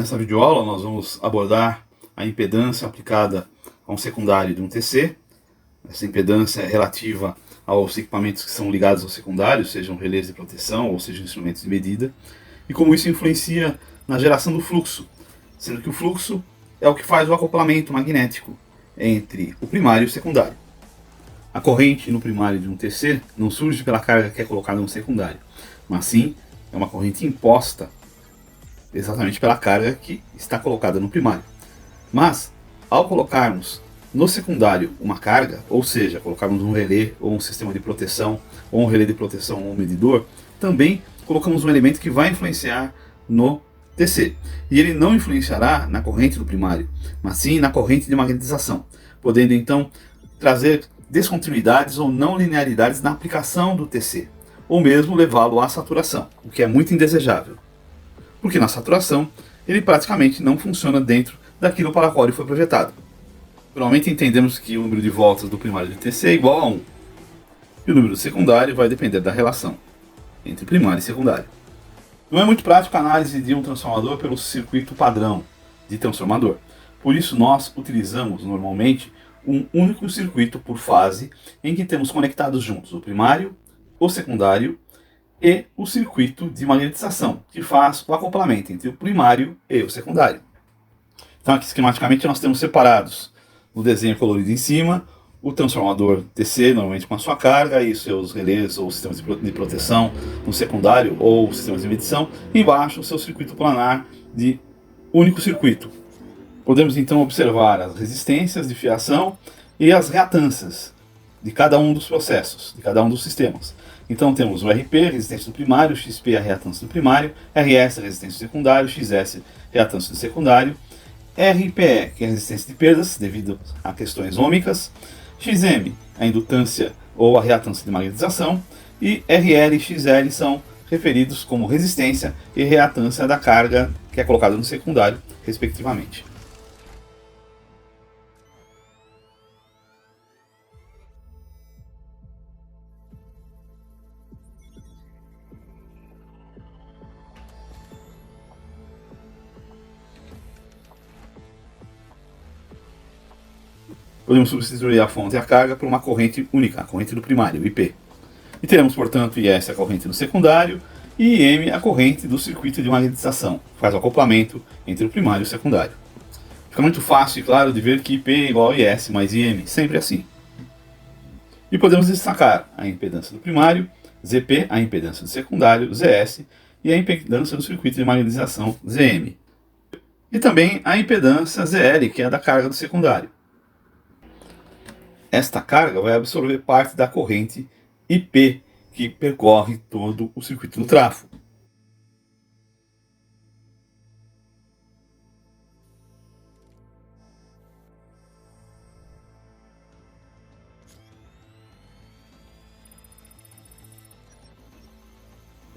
Nessa videoaula nós vamos abordar a impedância aplicada a um secundário de um TC. Essa impedância é relativa aos equipamentos que são ligados ao secundário, sejam relés de proteção ou sejam instrumentos de medida, e como isso influencia na geração do fluxo, sendo que o fluxo é o que faz o acoplamento magnético entre o primário e o secundário. A corrente no primário de um TC não surge pela carga que é colocada no secundário, mas sim é uma corrente imposta exatamente pela carga que está colocada no primário. Mas, ao colocarmos no secundário uma carga, ou seja, colocarmos um relé ou um sistema de proteção, ou um relé de proteção ou um medidor, também colocamos um elemento que vai influenciar no TC. E ele não influenciará na corrente do primário, mas sim na corrente de magnetização, podendo então trazer descontinuidades ou não linearidades na aplicação do TC, ou mesmo levá-lo à saturação, o que é muito indesejável. Porque na saturação ele praticamente não funciona dentro daquilo para o qual ele foi projetado. Normalmente entendemos que o número de voltas do primário de TC é igual a 1. E o número do secundário vai depender da relação entre primário e secundário. Não é muito prático a análise de um transformador pelo circuito padrão de transformador. Por isso nós utilizamos normalmente um único circuito por fase em que temos conectados juntos o primário, o secundário e o circuito de magnetização, que faz o acoplamento entre o primário e o secundário. Então aqui esquematicamente nós temos separados no desenho colorido em cima o transformador TC, normalmente com a sua carga e seus relés ou sistemas de proteção no secundário ou sistemas de medição, e embaixo o seu circuito planar de único circuito. Podemos então observar as resistências de fiação e as reatâncias de cada um dos processos, de cada um dos sistemas. Então temos o RP, resistência do primário, XP, a reatância do primário, RS, a resistência do secundário, XS, reatância do secundário, RPE, que é a resistência de perdas devido a questões ômicas, XM, a indutância ou a reatância de magnetização, e RL e XL são referidos como resistência e reatância da carga que é colocada no secundário, respectivamente. Podemos substituir a fonte e a carga por uma corrente única, a corrente do primário, IP. E teremos, portanto, IS a corrente do secundário e IM a corrente do circuito de magnetização, que faz o acoplamento entre o primário e o secundário. Fica muito fácil e claro de ver que IP é igual a IS mais IM, sempre assim. E podemos destacar a impedância do primário, ZP, a impedância do secundário, ZS, e a impedância do circuito de magnetização, ZM. E também a impedância ZL, que é a da carga do secundário. Esta carga vai absorver parte da corrente IP, que percorre todo o circuito do trafo.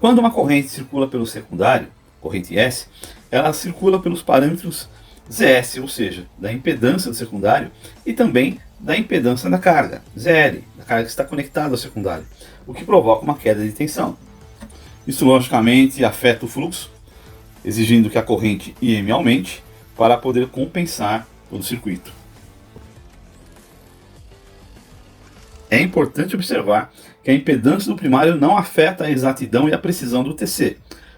Quando uma corrente circula pelo secundário, corrente S, ela circula pelos parâmetros ZS, ou seja, da impedância do secundário, e também da impedância da carga, ZL, da carga que está conectada ao secundário, o que provoca uma queda de tensão. Isso logicamente afeta o fluxo, exigindo que a corrente IM aumente para poder compensar todo o circuito. É importante observar que a impedância do primário não afeta a exatidão e a precisão do TC.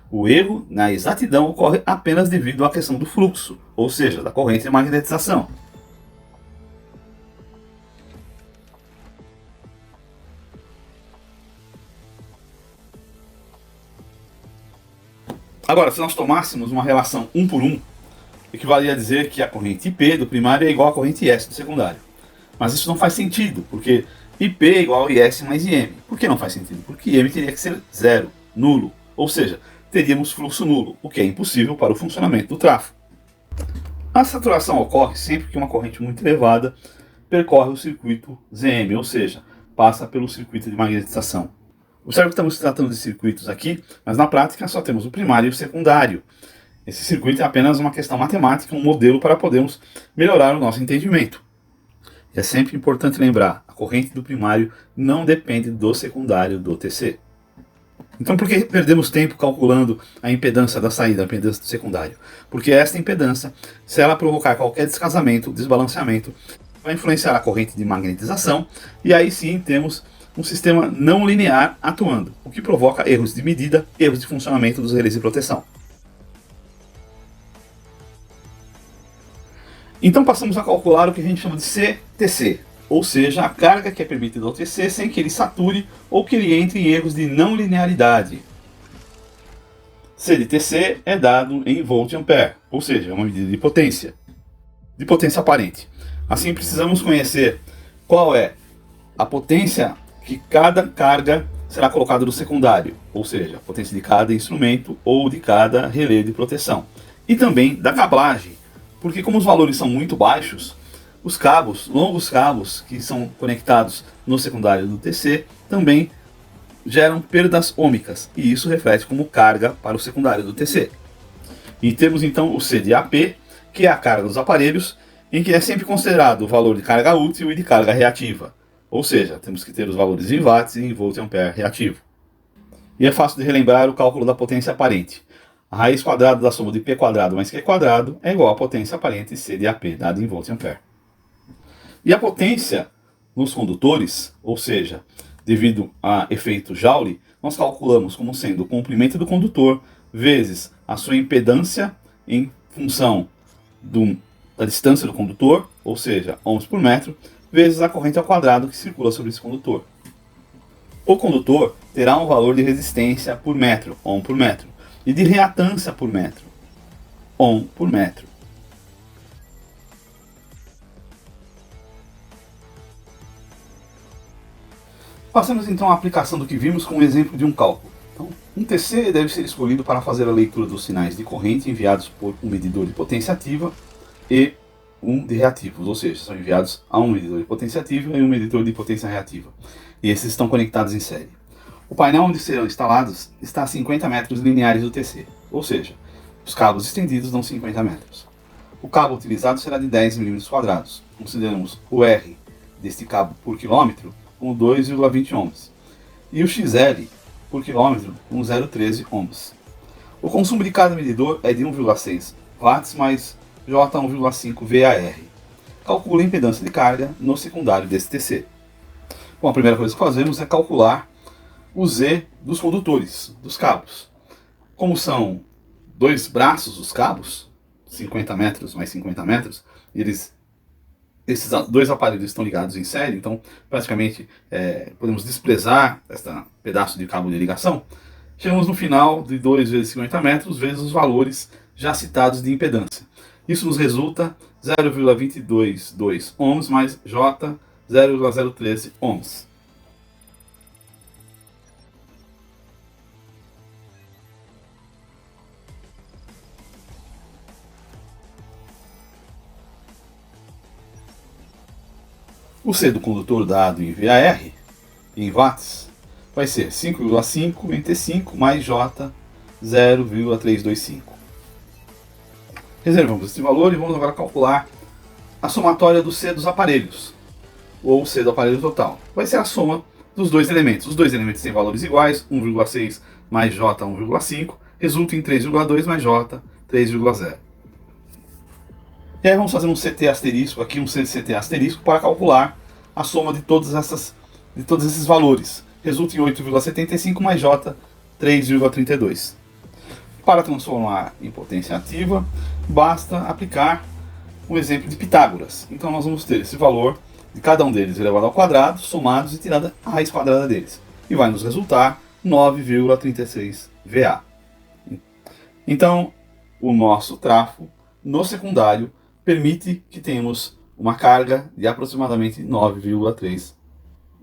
O erro na exatidão ocorre apenas devido à questão do fluxo, ou seja, da corrente de magnetização. Agora, se nós tomássemos uma relação 1 por 1, equivaleria a dizer que a corrente IP do primário é igual à corrente S do secundário. Mas isso não faz sentido, porque IP é igual a IS mais IM. Por que não faz sentido? Porque IM teria que ser zero, nulo, ou seja, teríamos fluxo nulo, o que é impossível para o funcionamento do trafo. A saturação ocorre sempre que uma corrente muito elevada percorre o circuito ZM, ou seja, passa pelo circuito de magnetização. Observe que estamos tratando de circuitos aqui, mas na prática só temos o primário e o secundário. Esse circuito é apenas uma questão matemática, um modelo para podermos melhorar o nosso entendimento. E é sempre importante lembrar, a corrente do primário não depende do secundário do TC. Então por que perdemos tempo calculando a impedância da saída, a impedância do secundário? Porque esta impedância, se ela provocar qualquer descasamento, desbalanceamento, vai influenciar a corrente de magnetização, e aí sim temos um sistema não linear atuando, o que provoca erros de medida, erros de funcionamento dos relés de proteção. Então passamos a calcular o que a gente chama de CTC, ou seja, a carga que é permitida ao TC sem que ele sature ou que ele entre em erros de não linearidade. C de TC é dado em volt-ampere, ou seja, é uma medida de potência aparente. Assim precisamos conhecer qual é a potência que cada carga será colocada no secundário, ou seja, a potência de cada instrumento ou de cada relé de proteção. E também da cablagem, porque como os valores são muito baixos, os cabos, longos cabos que são conectados no secundário do TC, também geram perdas ômicas, e isso reflete como carga para o secundário do TC. E temos então o C de AP, que é a carga dos aparelhos, em que é sempre considerado o valor de carga útil e de carga reativa. Ou seja, temos que ter os valores em watts e em volt-ampere reativo. E é fácil de relembrar o cálculo da potência aparente. A raiz quadrada da soma de P quadrado mais Q quadrado é igual à potência aparente C de AP, dada em volt-ampere. E a potência nos condutores, ou seja, devido a efeito Joule, nós calculamos como sendo o comprimento do condutor vezes a sua impedância em função da distância do condutor, ou seja, ohms por metro, vezes a corrente ao quadrado que circula sobre esse condutor. O condutor terá um valor de resistência por metro, ohm por metro, e de reatância por metro, ohm por metro. Passamos então à aplicação do que vimos com o exemplo de um cálculo. Então, um TC deve ser escolhido para fazer a leitura dos sinais de corrente enviados por um medidor de potência ativa e um de reativos, ou seja, são enviados a um medidor de potência ativa e um medidor de potência reativa. E esses estão conectados em série. O painel onde serão instalados está a 50 metros lineares do TC, ou seja, os cabos estendidos dão 50 metros. O cabo utilizado será de 10 mm². Consideramos o R deste cabo por quilômetro com 2,20 ohms, e o XL por quilômetro com 0,13 ohms. O consumo de cada medidor é de 1,6 watts mais J1,5 VAR. Calcule a impedância de carga no secundário desse TC. Bom, a primeira coisa que fazemos é calcular o Z dos condutores, dos cabos. Como são dois braços dos cabos, 50 metros mais 50 metros, esses dois aparelhos estão ligados em série, então praticamente podemos desprezar este pedaço de cabo de ligação. Chegamos no final de 2 vezes 50 metros vezes os valores já citados de impedância. Isso nos resulta 0,222 ohms mais J 0,013 ohms. O C do condutor dado em VAR, em watts, vai ser 5,5 entre 5 mais J 0,325. Reservamos este valor e vamos agora calcular a somatória do C dos aparelhos, ou C do aparelho total. Vai ser a soma dos dois elementos. Os dois elementos têm valores iguais, 1,6 mais J 1,5, resulta em 3,2 mais J 3,0. E aí vamos fazer um CT asterisco aqui, um CT asterisco, para calcular a soma de todos esses valores. Resulta em 8,75 mais J 3,32. Para transformar em potência ativa, basta aplicar um exemplo de Pitágoras. Então nós vamos ter esse valor de cada um deles elevado ao quadrado, somados e tirada a raiz quadrada deles. E vai nos resultar 9,36 VA. Então, o nosso trafo no secundário permite que tenhamos uma carga de aproximadamente 9,3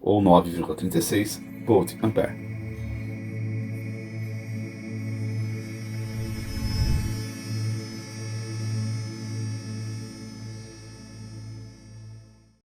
ou 9,36 volt-ampere.